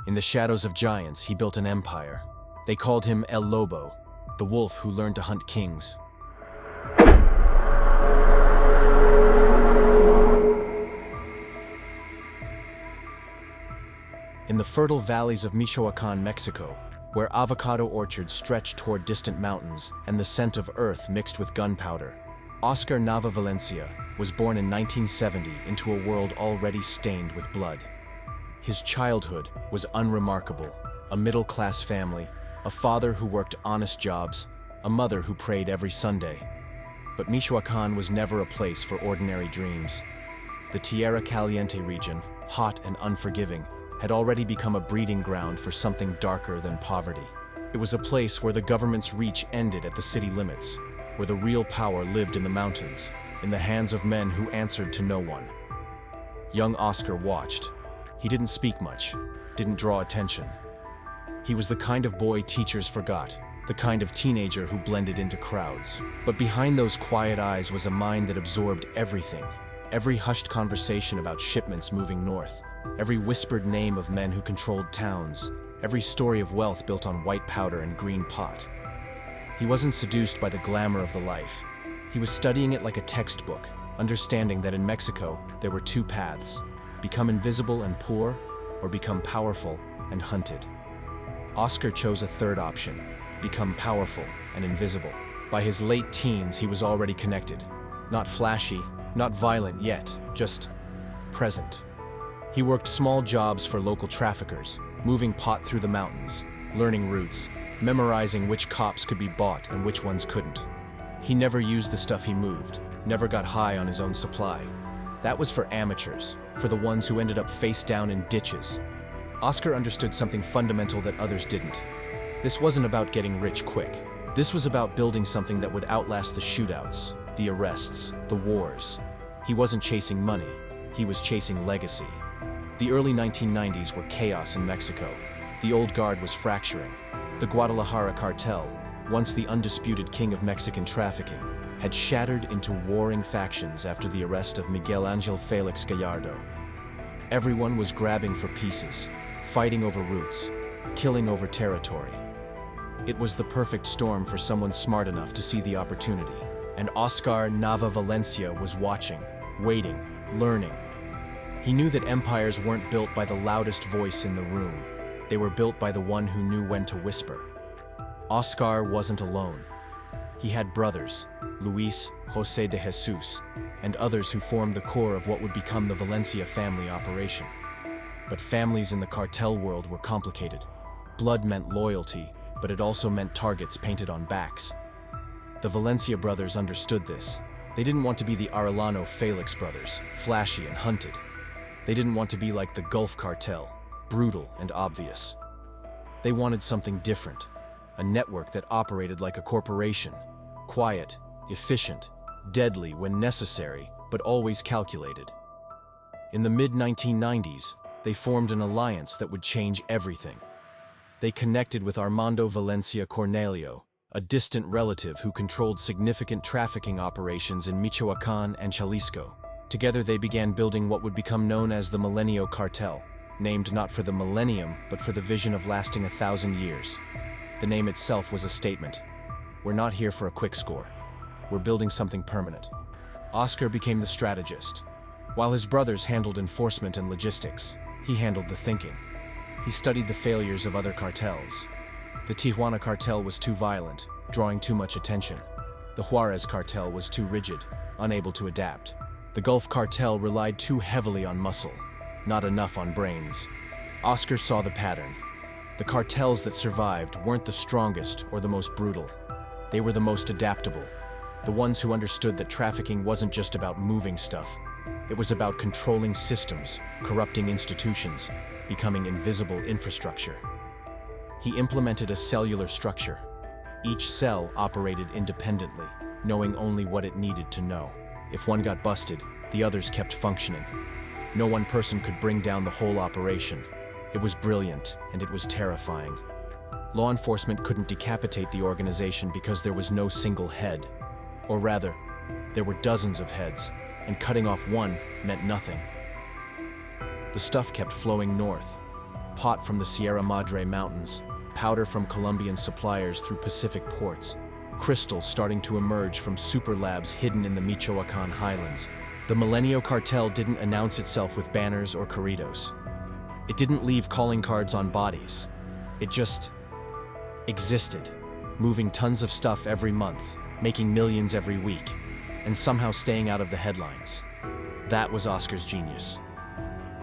In the shadows of giants, he built an empire. They called him El Lobo, the wolf who learned to hunt kings. In the fertile valleys of Michoacán, Mexico, where avocado orchards stretched toward distant mountains and the scent of earth mixed with gunpowder, Oscar Nava Valencia was born in 1970 into a world already stained with blood. His childhood was unremarkable: a middle-class family, a father who worked honest jobs, a mother who prayed every Sunday. But Michoacán was never a place for ordinary dreams. The Tierra Caliente region, hot and unforgiving, had already become a breeding ground for something darker than poverty. It was a place where the government's reach ended at the city limits, where the real power lived in the mountains, in the hands of men who answered to no one. Young Oscar watched. He didn't speak much, didn't draw attention. He was the kind of boy teachers forgot, the kind of teenager who blended into crowds. But behind those quiet eyes was a mind that absorbed everything. Every hushed conversation about shipments moving north, every whispered name of men who controlled towns, every story of wealth built on white powder and green pot. He wasn't seduced by the glamour of the life. He was studying it like a textbook, understanding that in Mexico there were two paths: become invisible and poor, or become powerful and hunted. Oscar chose a third option: become powerful and invisible. By his late teens, he was already connected. Not flashy, not violent yet, just present. He worked small jobs for local traffickers, moving pot through the mountains, learning routes, memorizing which cops could be bought and which ones couldn't. He never used the stuff he moved, never got high on his own supply. That was for amateurs, for the ones who ended up face down in ditches. Oscar understood something fundamental that others didn't. This wasn't about getting rich quick. This was about building something that would outlast the shootouts, the arrests, the wars. He wasn't chasing money, he was chasing legacy. The early 1990s were chaos in Mexico. The old guard was fracturing. The Guadalajara cartel, once the undisputed king of Mexican trafficking, had shattered into warring factions after the arrest of Miguel Angel Félix Gallardo. Everyone was grabbing for pieces, fighting over routes, killing over territory. It was the perfect storm for someone smart enough to see the opportunity. And Oscar Nava Valencia was watching, waiting, learning. He knew that empires weren't built by the loudest voice in the room. They were built by the one who knew when to whisper. Oscar wasn't alone. He had brothers, Luis, José de Jesus, and others who formed the core of what would become the Valencia family operation. But families in the cartel world were complicated. Blood meant loyalty, but it also meant targets painted on backs. The Valencia brothers understood this. They didn't want to be the Arellano Félix brothers, flashy and hunted. They didn't want to be like the Gulf cartel, brutal and obvious. They wanted something different, a network that operated like a corporation, quiet, efficient, deadly when necessary, but always calculated. In the mid-1990s, they formed an alliance that would change everything. They connected with Armando Valencia Cornelio, a distant relative who controlled significant trafficking operations in Michoacán and Jalisco. Together they began building what would become known as the Milenio Cartel, named not for the millennium, but for the vision of lasting 1,000 years. The name itself was a statement. We're not here for a quick score. We're building something permanent. Oscar became the strategist. While his brothers handled enforcement and logistics, he handled the thinking. He studied the failures of other cartels. The Tijuana Cartel was too violent, drawing too much attention. The Juarez Cartel was too rigid, unable to adapt. The Gulf Cartel relied too heavily on muscle, not enough on brains. Oscar saw the pattern. The cartels that survived weren't the strongest or the most brutal. They were the most adaptable. The ones who understood that trafficking wasn't just about moving stuff. It was about controlling systems, corrupting institutions, becoming invisible infrastructure. He implemented a cellular structure. Each cell operated independently, knowing only what it needed to know. If one got busted, the others kept functioning. No one person could bring down the whole operation. It was brilliant, and it was terrifying. Law enforcement couldn't decapitate the organization because there was no single head. Or rather, there were dozens of heads, and cutting off one meant nothing. The stuff kept flowing north. pot from the Sierra Madre Mountains, powder from Colombian suppliers through Pacific ports, crystal starting to emerge from super labs hidden in the Michoacan highlands. The Milenio Cartel didn't announce itself with banners or corridos. It didn't leave calling cards on bodies. It just existed, moving tons of stuff every month, making millions every week, and somehow staying out of the headlines. That was Oscar's genius.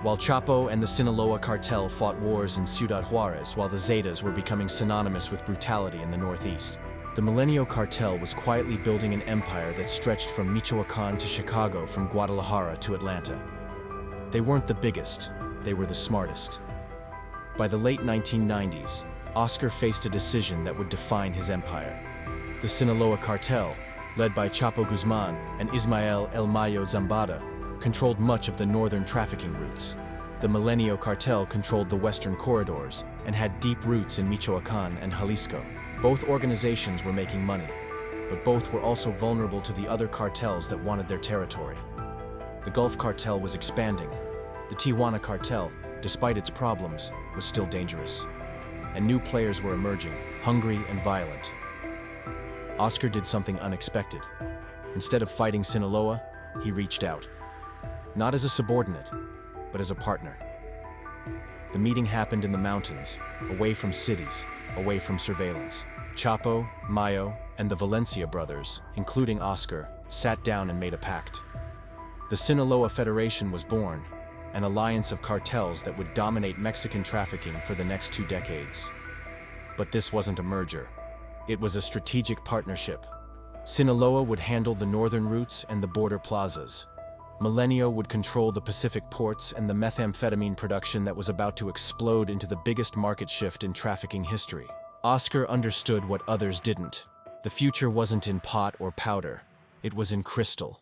While Chapo and the Sinaloa cartel fought wars in Ciudad Juarez while the Zetas were becoming synonymous with brutality in the Northeast, the Milenio Cartel was quietly building an empire that stretched from Michoacan to Chicago, from Guadalajara to Atlanta. They weren't the biggest, they were the smartest. By the late 1990s, Oscar faced a decision that would define his empire. The Sinaloa cartel, led by Chapo Guzman and Ismael El Mayo Zambada, controlled much of the northern trafficking routes. The Milenio Cartel controlled the western corridors and had deep roots in Michoacan and Jalisco. Both organizations were making money, but both were also vulnerable to the other cartels that wanted their territory. The Gulf Cartel was expanding. The Tijuana Cartel, despite its problems, was still dangerous. And new players were emerging, hungry and violent. Oscar did something unexpected. Instead of fighting Sinaloa, he reached out. Not as a subordinate, but as a partner. The meeting happened in the mountains, away from cities, away from surveillance. Chapo, Mayo, and the Valencia brothers, including Oscar, sat down and made a pact. The Sinaloa Federation was born, an alliance of cartels that would dominate Mexican trafficking for the next 2 decades. But this wasn't a merger. It was a strategic partnership. Sinaloa would handle the northern routes and the border plazas. Milenio would control the Pacific ports and the methamphetamine production that was about to explode into the biggest market shift in trafficking history. Oscar understood what others didn't. The future wasn't in pot or powder. It was in crystal.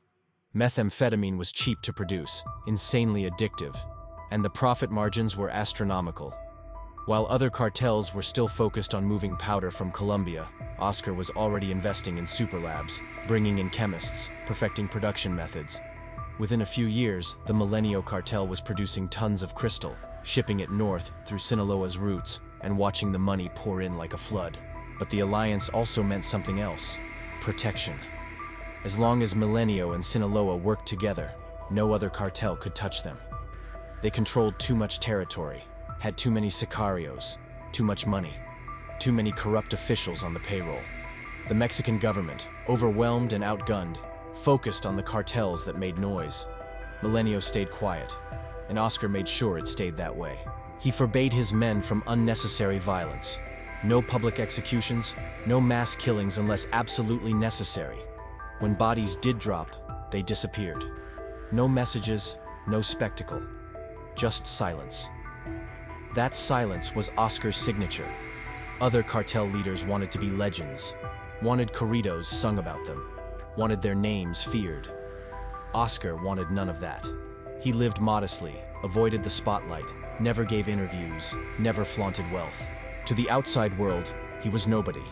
Methamphetamine was cheap to produce, insanely addictive, and the profit margins were astronomical. While other cartels were still focused on moving powder from Colombia, Oscar was already investing in super labs, bringing in chemists, perfecting production methods. Within a few years, the Milenio Cartel was producing tons of crystal, shipping it north through Sinaloa's routes, and watching the money pour in like a flood. But the alliance also meant something else: protection. As long as Milenio and Sinaloa worked together, no other cartel could touch them. They controlled too much territory, had too many sicarios, too much money, too many corrupt officials on the payroll. The Mexican government, overwhelmed and outgunned, focused on the cartels that made noise. Milenio stayed quiet, and Oscar made sure it stayed that way. He forbade his men from unnecessary violence. No public executions, no mass killings unless absolutely necessary. When bodies did drop, they disappeared. No messages, no spectacle, just silence. That silence was Oscar's signature. Other cartel leaders wanted to be legends, wanted corridos sung about them, wanted their names feared. Oscar wanted none of that. He lived modestly, avoided the spotlight, never gave interviews, never flaunted wealth. To the outside world, he was nobody.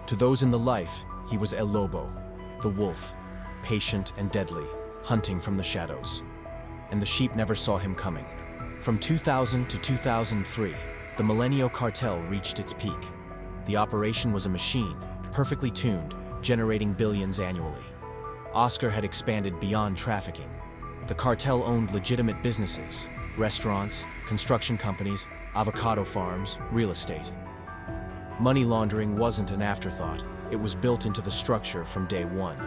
To those in the life, he was El Lobo, the wolf, patient and deadly, hunting from the shadows. And the sheep never saw him coming. From 2000 to 2003, the Milenio Cartel reached its peak. The operation was a machine, perfectly tuned, generating billions annually. Oscar had expanded beyond trafficking. The cartel owned legitimate businesses: restaurants, construction companies, avocado farms, real estate. Money laundering wasn't an afterthought. It was built into the structure from day one.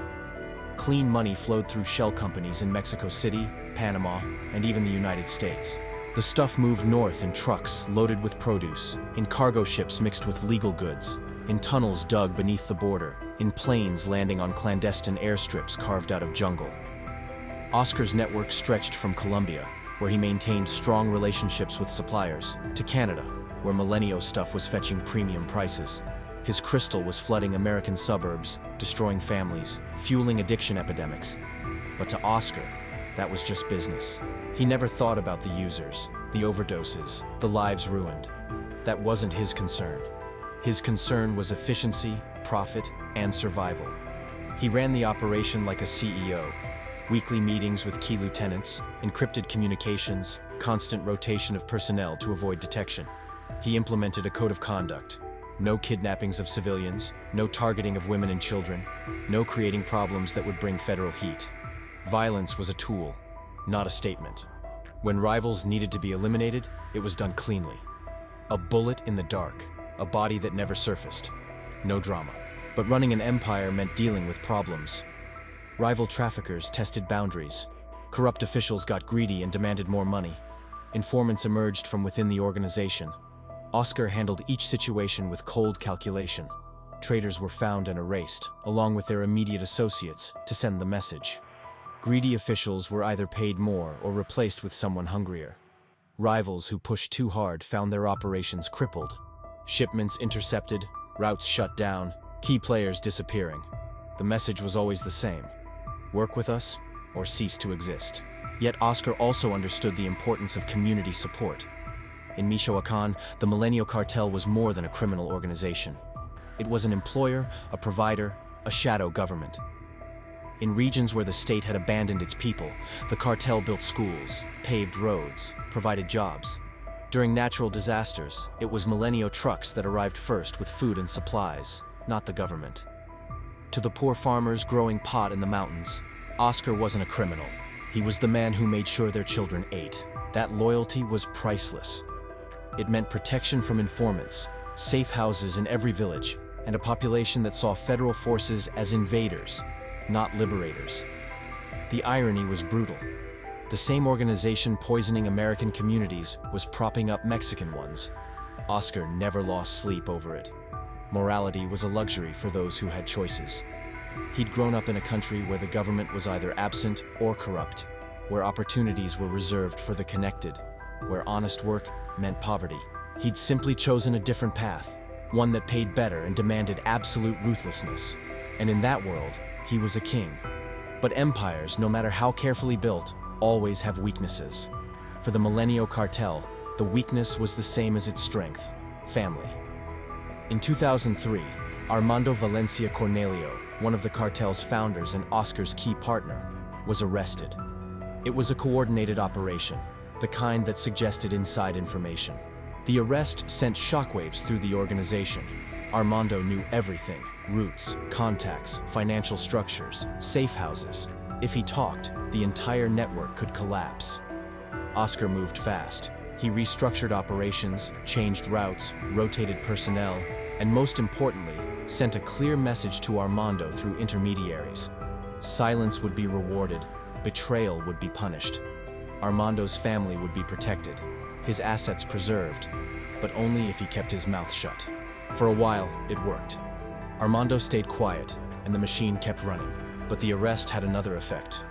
Clean money flowed through shell companies in Mexico City, Panama, and even the United States. The stuff moved north in trucks loaded with produce, in cargo ships mixed with legal goods, in tunnels dug beneath the border, in planes landing on clandestine airstrips carved out of jungle. Oscar's network stretched from Colombia, where he maintained strong relationships with suppliers, to Canada, where Milenio stuff was fetching premium prices. His crystal was flooding American suburbs, destroying families, fueling addiction epidemics. But to Oscar, that was just business. He never thought about the users, the overdoses, the lives ruined. That wasn't his concern. His concern was efficiency, profit, and survival. He ran the operation like a CEO. Weekly meetings with key lieutenants, encrypted communications, constant rotation of personnel to avoid detection. He implemented a code of conduct. No kidnappings of civilians, no targeting of women and children, no creating problems that would bring federal heat. Violence was a tool, not a statement. When rivals needed to be eliminated, it was done cleanly. A bullet in the dark, a body that never surfaced. No drama. But running an empire meant dealing with problems. Rival traffickers tested boundaries. Corrupt officials got greedy and demanded more money. Informants emerged from within the organization. Oscar handled each situation with cold calculation. Traitors were found and erased, along with their immediate associates, to send the message. Greedy officials were either paid more or replaced with someone hungrier. Rivals who pushed too hard found their operations crippled. Shipments intercepted, routes shut down, key players disappearing. The message was always the same: work with us or cease to exist. Yet Oscar also understood the importance of community support. In Michoacán, the Arellano Cartel was more than a criminal organization. It was an employer, a provider, a shadow government. In regions where the state had abandoned its people, the cartel built schools, paved roads, provided jobs. During natural disasters, it was Arellano trucks that arrived first with food and supplies, not the government. To the poor farmers growing pot in the mountains, Oscar wasn't a criminal. He was the man who made sure their children ate. That loyalty was priceless. It meant protection from informants, safe houses in every village, and a population that saw federal forces as invaders, not liberators. The irony was brutal. The same organization poisoning American communities was propping up Mexican ones. Oscar never lost sleep over it. Morality was a luxury for those who had choices. He'd grown up in a country where the government was either absent or corrupt, where opportunities were reserved for the connected, where honest work meant poverty. He'd simply chosen a different path, one that paid better and demanded absolute ruthlessness. And in that world, he was a king. But empires, no matter how carefully built, always have weaknesses. For the Arellano Cartel, the weakness was the same as its strength: family. In 2003, Armando Valencia Cornelio, one of the cartel's founders and Oscar's key partner, was arrested. It was a coordinated operation, the kind that suggested inside information. The arrest sent shockwaves through the organization. Armando knew everything: routes, contacts, financial structures, safe houses. If he talked, the entire network could collapse. Oscar moved fast. He restructured operations, changed routes, rotated personnel, and most importantly, sent a clear message to Armando through intermediaries. Silence would be rewarded, betrayal would be punished. Armando's family would be protected, his assets preserved, but only if he kept his mouth shut. For a while, it worked. Armando stayed quiet, and the machine kept running. But the arrest had another effect.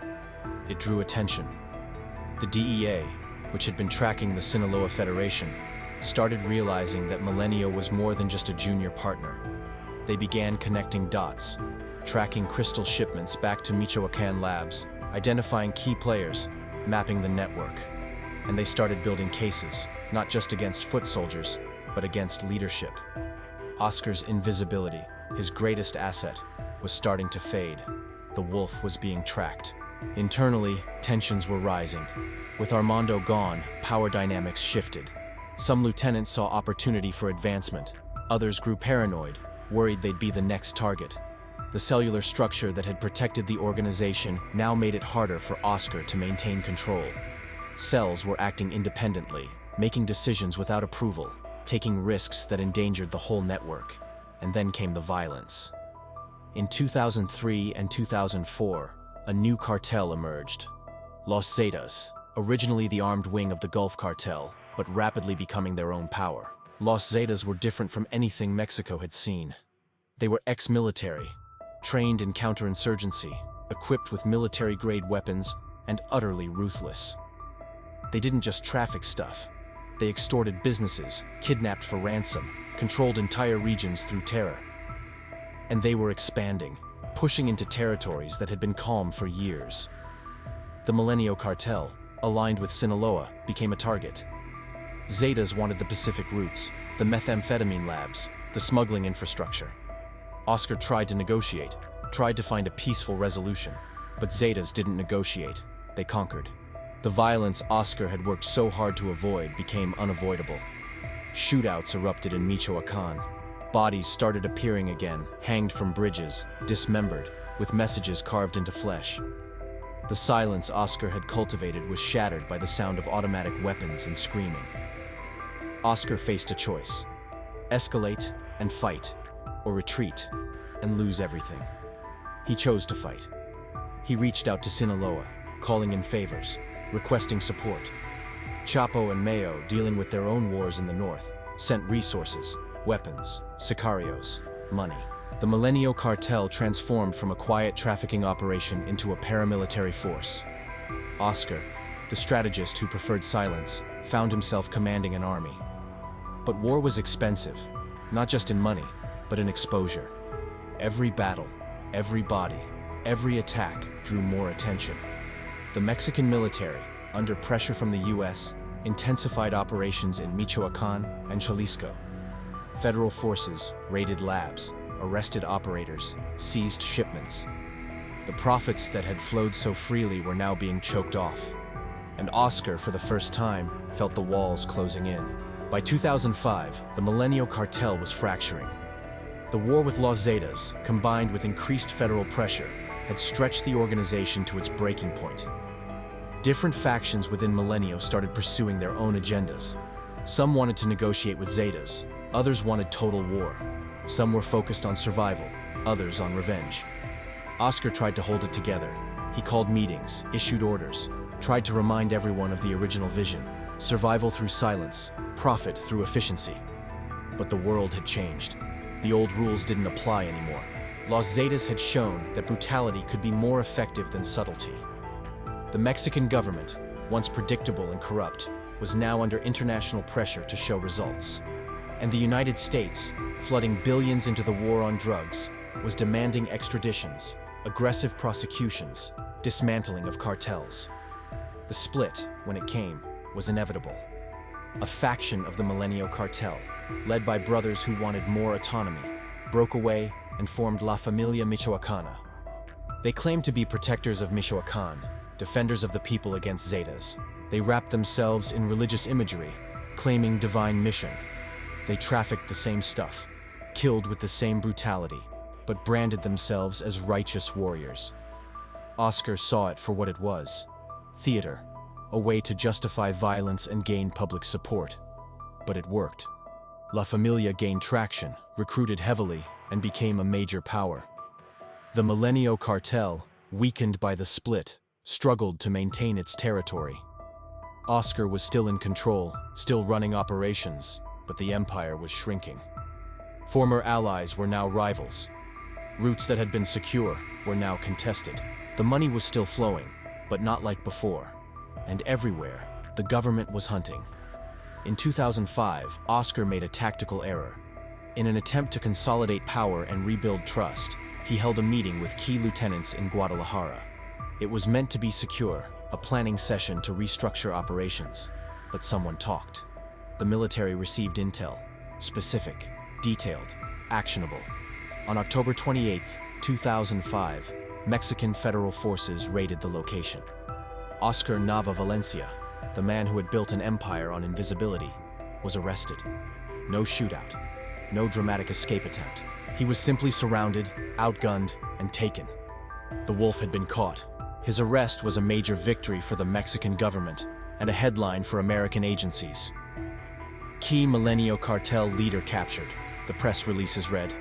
It drew attention. The DEA, which had been tracking the Sinaloa Federation, started realizing that Arellano was more than just a junior partner. They began connecting dots, tracking crystal shipments back to Michoacán labs, identifying key players, mapping the network. And they started building cases, not just against foot soldiers, but against leadership. Oscar's invisibility, his greatest asset, was starting to fade. The wolf was being tracked. Internally, tensions were rising. With Armando gone, power dynamics shifted. Some lieutenants saw opportunity for advancement. Others grew paranoid, worried they'd be the next target. The cellular structure that had protected the organization now made it harder for Oscar to maintain control. Cells were acting independently, making decisions without approval, taking risks that endangered the whole network. And then came the violence. In 2003 and 2004, a new cartel emerged. Los Zetas, originally the armed wing of the Gulf Cartel, but rapidly becoming their own power. Los Zetas were different from anything Mexico had seen. They were ex-military, trained in counterinsurgency, equipped with military-grade weapons, and utterly ruthless. They didn't just traffic stuff. They extorted businesses, kidnapped for ransom, controlled entire regions through terror. And they were expanding, pushing into territories that had been calm for years. The Arellano Cartel, aligned with Sinaloa, became a target. Zetas wanted the Pacific routes, the methamphetamine labs, the smuggling infrastructure. Oscar tried to negotiate, tried to find a peaceful resolution, but Zetas didn't negotiate, they conquered. The violence Oscar had worked so hard to avoid became unavoidable. Shootouts erupted in Michoacán. Bodies started appearing again, hanged from bridges, dismembered, with messages carved into flesh. The silence Oscar had cultivated was shattered by the sound of automatic weapons and screaming. Oscar faced a choice: escalate and fight, or retreat and lose everything. He chose to fight. He reached out to Sinaloa, calling in favors, requesting support. Chapo and Mayo, dealing with their own wars in the north, sent resources, weapons, sicarios, money. The Arellano Cartel transformed from a quiet trafficking operation into a paramilitary force. Oscar, the strategist who preferred silence, found himself commanding an army. But war was expensive, not just in money, but in exposure. Every battle, every body, every attack drew more attention. The Mexican military, under pressure from the US, intensified operations in Michoacán and Jalisco. Federal forces raided labs, arrested operators, seized shipments. The profits that had flowed so freely were now being choked off. And Oscar, for the first time, felt the walls closing in. By 2005, the Arellano Cartel was fracturing. The war with Los Zetas, combined with increased federal pressure, had stretched the organization to its breaking point. Different factions within Arellano started pursuing their own agendas. Some wanted to negotiate with Zetas, others wanted total war. Some were focused on survival, others on revenge. Oscar tried to hold it together. He called meetings, issued orders, tried to remind everyone of the original vision: survival through silence, profit through efficiency. But the world had changed. The old rules didn't apply anymore. Los Zetas had shown that brutality could be more effective than subtlety. The Mexican government, once predictable and corrupt, was now under international pressure to show results. And the United States, flooding billions into the war on drugs, was demanding extraditions, aggressive prosecutions, dismantling of cartels. The split, when it came, was inevitable. A faction of the Arellano Cartel, led by brothers who wanted more autonomy, broke away and formed La Familia Michoacana. They claimed to be protectors of Michoacán, defenders of the people against Zetas. They wrapped themselves in religious imagery, claiming divine mission. They trafficked the same stuff, killed with the same brutality, but branded themselves as righteous warriors. Oscar saw it for what it was: theater, a way to justify violence and gain public support. But it worked. La Familia gained traction, recruited heavily, and became a major power. The Arellano Cartel, weakened by the split, struggled to maintain its territory. Oscar was still in control, still running operations, but the empire was shrinking. Former allies were now rivals. Routes that had been secure were now contested. The money was still flowing, but not like before. And everywhere, the government was hunting. In 2005, Oscar made a tactical error. In an attempt to consolidate power and rebuild trust, he held a meeting with key lieutenants in Guadalajara. It was meant to be secure, a planning session to restructure operations. But someone talked. The military received intel, specific, detailed, actionable. On October 28, 2005, Mexican federal forces raided the location. Oscar Nava Valencia, the man who had built an empire on invisibility, was arrested. No shootout, no dramatic escape attempt. He was simply surrounded, outgunned, and taken. The wolf had been caught. His arrest was a major victory for the Mexican government and a headline for American agencies. Key Arellano Cartel leader captured, the press releases read.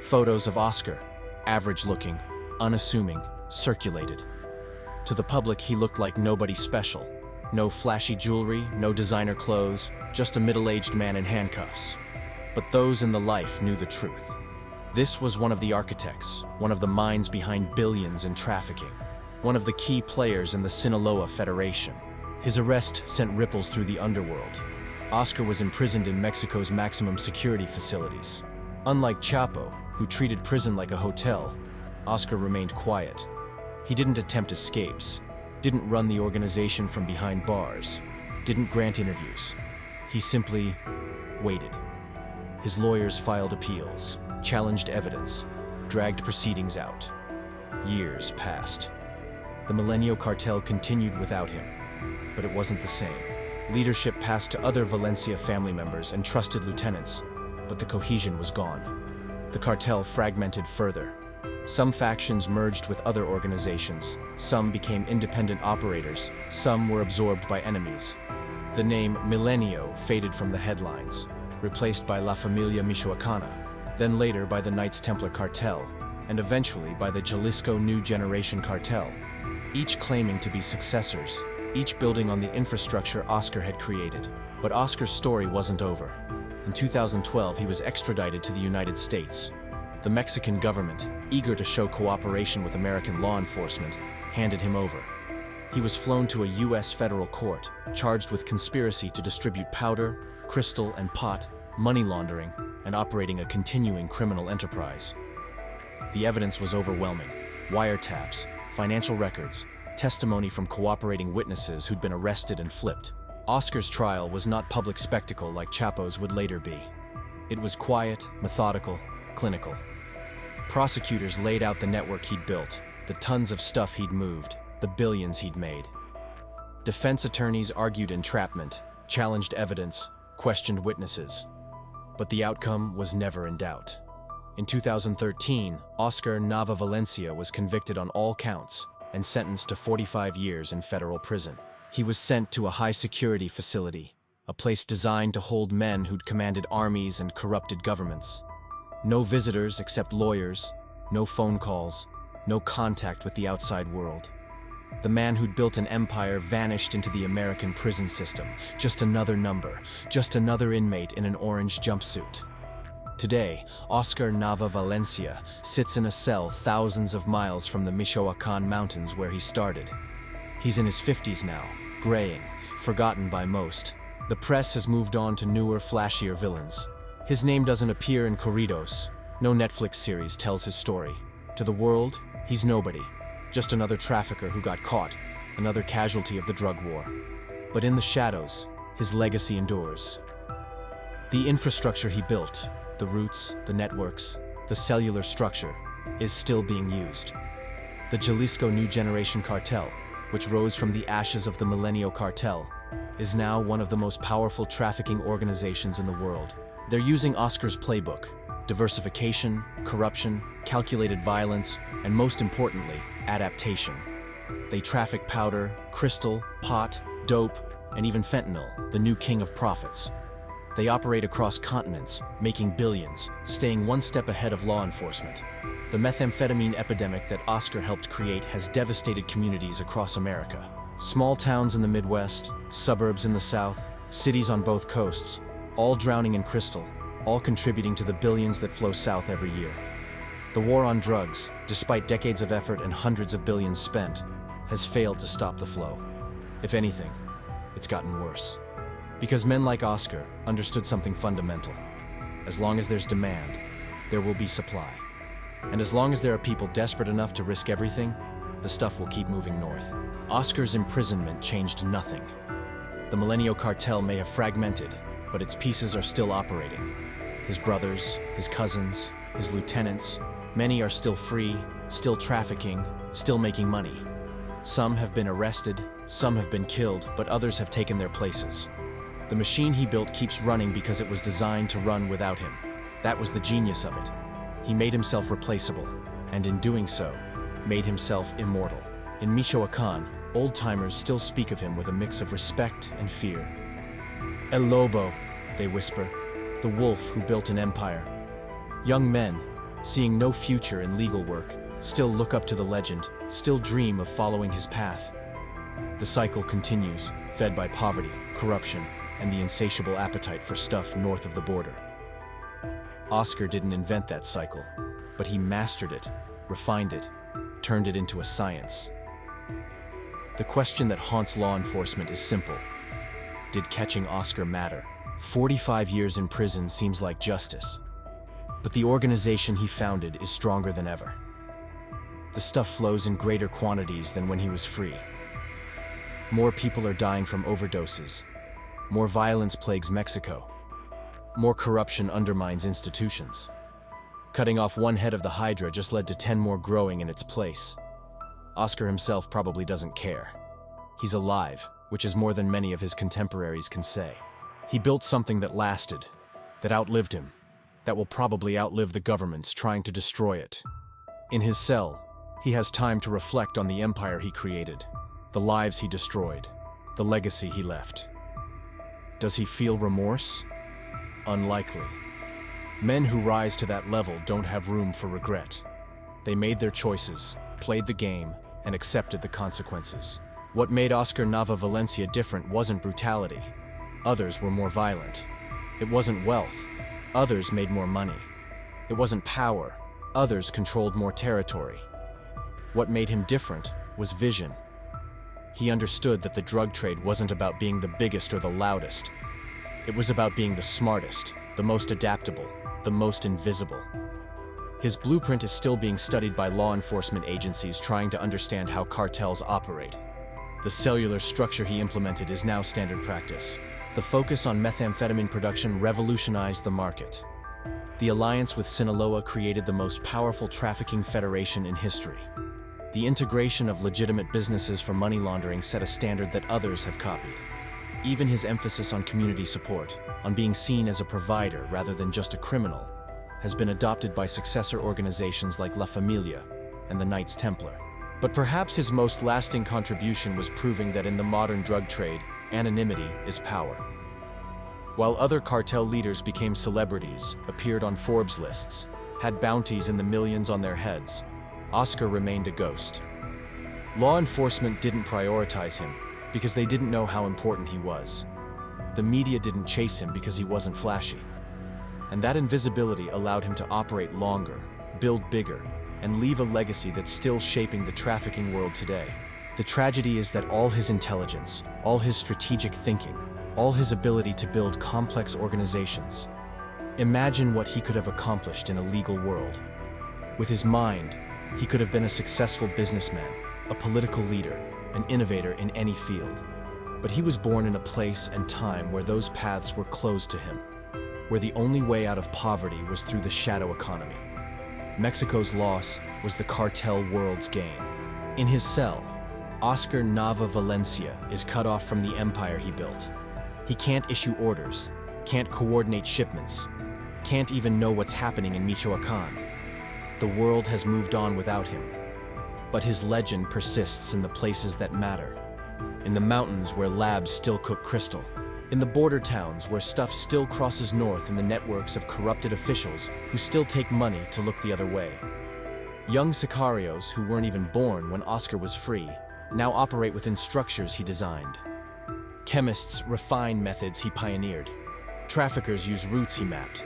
Photos of Oscar, average-looking, unassuming, circulated. To the public, he looked like nobody special. No flashy jewelry, no designer clothes, just a middle-aged man in handcuffs. But those in the life knew the truth. This was one of the architects, one of the minds behind billions in trafficking, one of the key players in the Sinaloa Federation. His arrest sent ripples through the underworld. Oscar was imprisoned in Mexico's maximum security facilities. Unlike Chapo, who treated prison like a hotel, Oscar remained quiet. He didn't attempt escapes, didn't run the organization from behind bars, didn't grant interviews. He simply waited. His lawyers filed appeals, challenged evidence, dragged proceedings out. Years passed. The Arellano Cartel continued without him, But it wasn't the same. Leadership passed to other Valencia family members and trusted lieutenants, but the cohesion was gone. The cartel fragmented further. Some factions merged with other organizations, some became independent operators, some were absorbed by enemies. The name Milenio faded from the headlines, replaced by La Familia Michoacana, then later by the Knights Templar Cartel, and eventually by the Jalisco New Generation Cartel, each claiming to be successors, each building on the infrastructure Oscar had created. But Oscar's story wasn't over. In 2012, he was extradited to the United States. The Mexican government, eager to show cooperation with American law enforcement, handed him over. He was flown to a U.S. federal court, charged with conspiracy to distribute powder, crystal, and pot, money laundering, and operating a continuing criminal enterprise. The evidence was overwhelming. Wiretaps, financial records, testimony from cooperating witnesses who'd been arrested and flipped. Oscar's trial was not public spectacle like Chapo's would later be. It was quiet, methodical, clinical. Prosecutors laid out the network he'd built, the tons of stuff he'd moved, the billions he'd made. Defense attorneys argued entrapment, challenged evidence, questioned witnesses. But the outcome was never in doubt. In 2013, Oscar Nava Valencia was convicted on all counts and sentenced to 45 years in federal prison. He was sent to a high-security facility, a place designed to hold men who'd commanded armies and corrupted governments. No visitors except lawyers, no phone calls, no contact with the outside world. The man who'd built an empire vanished into the American prison system, just another number, just another inmate in an orange jumpsuit. Today, Oscar Nava Valencia sits in a cell thousands of miles from the Michoacan mountains where he started. He's in his 50s now, graying, forgotten by most. The press has moved on to newer, flashier villains. His name doesn't appear in corridos. No Netflix series tells his story. To the world, he's nobody. Just another trafficker who got caught, another casualty of the drug war. But in the shadows, his legacy endures. The infrastructure he built, the routes, the networks, the cellular structure, is still being used. The Jalisco New Generation Cartel, which rose from the ashes of the Milenio Cartel, is now one of the most powerful trafficking organizations in the world. They're using Oscar's playbook: diversification, corruption, calculated violence, and most importantly, adaptation. They traffic powder, crystal, pot, dope, and even fentanyl, the new king of profits. They operate across continents, making billions, staying one step ahead of law enforcement. The methamphetamine epidemic that Oscar helped create has devastated communities across America. Small towns in the Midwest, suburbs in the South, cities on both coasts, all drowning in crystal, all contributing to the billions that flow south every year. The war on drugs, despite decades of effort and hundreds of billions spent, has failed to stop the flow. If anything, it's gotten worse. Because men like Oscar understood something fundamental. As long as there's demand, there will be supply. And as long as there are people desperate enough to risk everything, the stuff will keep moving north. Oscar's imprisonment changed nothing. The Milenio Cartel may have fragmented, but its pieces are still operating. His brothers, his cousins, his lieutenants, many are still free, still trafficking, still making money. Some have been arrested, some have been killed, but others have taken their places. The machine he built keeps running because it was designed to run without him. That was the genius of it. He made himself replaceable, and in doing so, made himself immortal. In Michoacan, old-timers still speak of him with a mix of respect and fear. El Lobo, they whisper, the wolf who built an empire. Young men, seeing no future in legal work, still look up to the legend, still dream of following his path. The cycle continues, fed by poverty, corruption, and the insatiable appetite for stuff north of the border. Oscar didn't invent that cycle, but he mastered it, refined it, turned it into a science. The question that haunts law enforcement is simple. Did catching Oscar matter? 45 years in prison seems like justice. But the organization he founded is stronger than ever. The stuff flows in greater quantities than when he was free. More people are dying from overdoses. More violence plagues Mexico. More corruption undermines institutions. Cutting off one head of the Hydra just led to 10 more growing in its place. Oscar himself probably doesn't care. He's alive, which is more than many of his contemporaries can say. He built something that lasted, that outlived him, that will probably outlive the governments trying to destroy it. In his cell, he has time to reflect on the empire he created, the lives he destroyed, the legacy he left. Does he feel remorse? Unlikely. Men who rise to that level don't have room for regret. They made their choices, played the game, and accepted the consequences. What made Oscar Nava Valencia different wasn't brutality. Others were more violent. It wasn't wealth. Others made more money. It wasn't power. Others controlled more territory. What made him different was vision. He understood that the drug trade wasn't about being the biggest or the loudest. It was about being the smartest, the most adaptable, the most invisible. His blueprint is still being studied by law enforcement agencies trying to understand how cartels operate. The cellular structure he implemented is now standard practice. The focus on methamphetamine production revolutionized the market. The alliance with Sinaloa created the most powerful trafficking federation in history. The integration of legitimate businesses for money laundering set a standard that others have copied. Even his emphasis on community support, on being seen as a provider rather than just a criminal, has been adopted by successor organizations like La Familia and the Knights Templar. But perhaps his most lasting contribution was proving that in the modern drug trade, anonymity is power. While other cartel leaders became celebrities, appeared on Forbes lists, had bounties in the millions on their heads, Oscar remained a ghost. Law enforcement didn't prioritize him because they didn't know how important he was. The media didn't chase him because he wasn't flashy. And that invisibility allowed him to operate longer, build bigger, and leave a legacy that's still shaping the trafficking world today. The tragedy is that all his intelligence, all his strategic thinking, all his ability to build complex organizations. Imagine what he could have accomplished in a legal world. With his mind, he could have been a successful businessman, a political leader, an innovator in any field. But he was born in a place and time where those paths were closed to him, where the only way out of poverty was through the shadow economy. Mexico's loss was the cartel world's gain. In his cell, Oscar Nava Valencia is cut off from the empire he built. He can't issue orders, can't coordinate shipments, can't even know what's happening in Michoacan. The world has moved on without him. But his legend persists in the places that matter. In the mountains where labs still cook crystal. In the border towns where stuff still crosses north in the networks of corrupted officials who still take money to look the other way. Young sicarios who weren't even born when Oscar was free now operate within structures he designed. Chemists refine methods he pioneered. Traffickers use routes he mapped.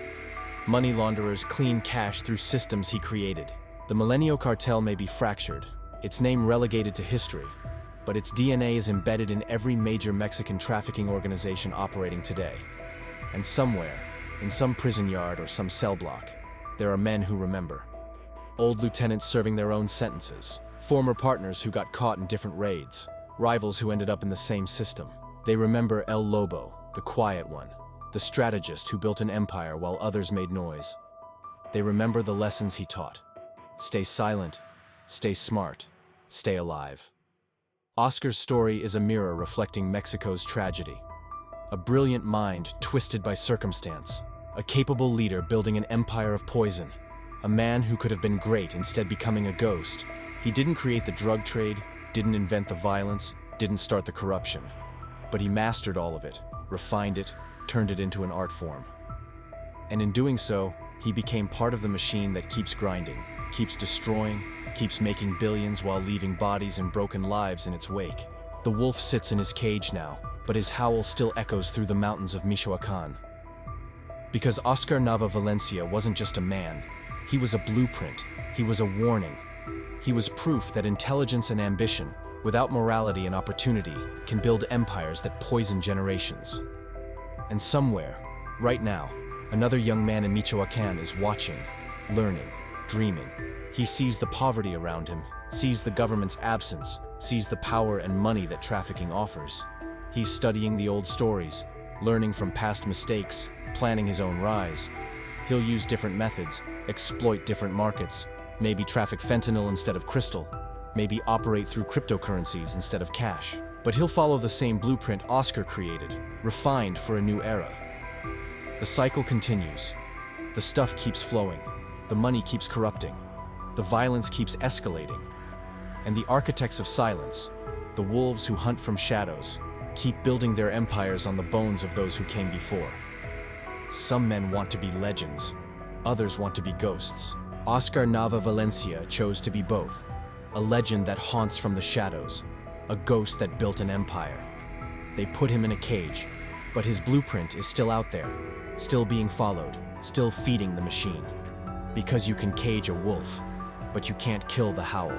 Money launderers clean cash through systems he created. The Milenio cartel may be fractured, its name relegated to history, but its DNA is embedded in every major Mexican trafficking organization operating today. And somewhere, in some prison yard or some cell block, there are men who remember. Old lieutenants serving their own sentences, former partners who got caught in different raids, rivals who ended up in the same system. They remember El Lobo, the quiet one, the strategist who built an empire while others made noise. They remember the lessons he taught. Stay silent, stay smart, stay alive. Oscar's story is a mirror reflecting Mexico's tragedy. A brilliant mind twisted by circumstance. A capable leader building an empire of poison. A man who could have been great instead becoming a ghost. He didn't create the drug trade, didn't invent the violence, didn't start the corruption. But he mastered all of it, refined it, turned it into an art form. And in doing so, he became part of the machine that keeps grinding, keeps destroying, keeps making billions while leaving bodies and broken lives in its wake. The wolf sits in his cage now, but his howl still echoes through the mountains of Michoacan. Because Oscar Nava Valencia wasn't just a man, he was a blueprint, he was a warning. He was proof that intelligence and ambition, without morality and opportunity, can build empires that poison generations. And somewhere, right now, another young man in Michoacan is watching, learning, dreaming. He sees the poverty around him, sees the government's absence, sees the power and money that trafficking offers. He's studying the old stories, learning from past mistakes, planning his own rise. He'll use different methods, exploit different markets, maybe traffic fentanyl instead of crystal, maybe operate through cryptocurrencies instead of cash. But he'll follow the same blueprint Oscar created, refined for a new era. The cycle continues. The stuff keeps flowing. The money keeps corrupting. The violence keeps escalating. And the architects of silence, the wolves who hunt from shadows, keep building their empires on the bones of those who came before. Some men want to be legends. Others want to be ghosts. Oscar Nava Valencia chose to be both. A legend that haunts from the shadows. A ghost that built an empire. They put him in a cage, but his blueprint is still out there, still being followed, still feeding the machine. Because you can cage a wolf, but you can't kill the howl.